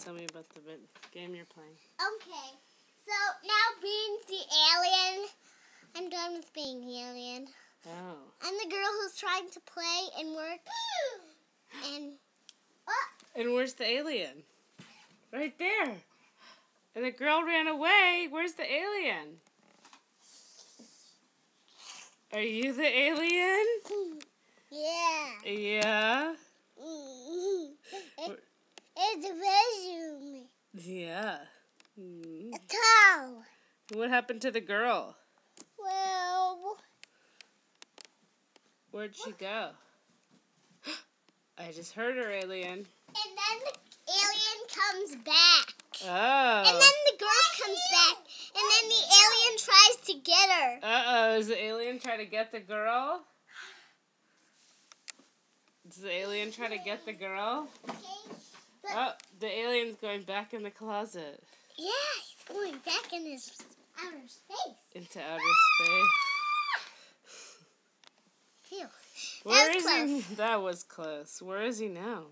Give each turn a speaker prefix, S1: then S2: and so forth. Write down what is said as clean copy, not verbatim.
S1: Tell me about the game you're playing.
S2: Okay, so now being the alien, I'm done with being the alien.
S1: Oh.
S2: I'm the girl who's trying to play and work.
S1: And where's the alien? Right there. And the girl ran away. Where's the alien? Are you the alien?
S2: Yeah.
S1: Yeah.
S2: It's a resume.
S1: Yeah.
S2: A towel.
S1: What happened to the girl?
S2: Well,
S1: Where'd she go? I just heard her, alien.
S2: And then the alien comes back.
S1: Oh.
S2: And then the girl comes back. And then the alien tries to get her.
S1: Uh-oh. Is the alien trying to get the girl? Does the alien try to get the girl? Oh, the alien's going back in the closet.
S2: Yeah, he's going back in his outer space.
S1: Into outer space.
S2: Phew.
S1: Where
S2: That was
S1: is he?
S2: close.
S1: That was close. Where is he now?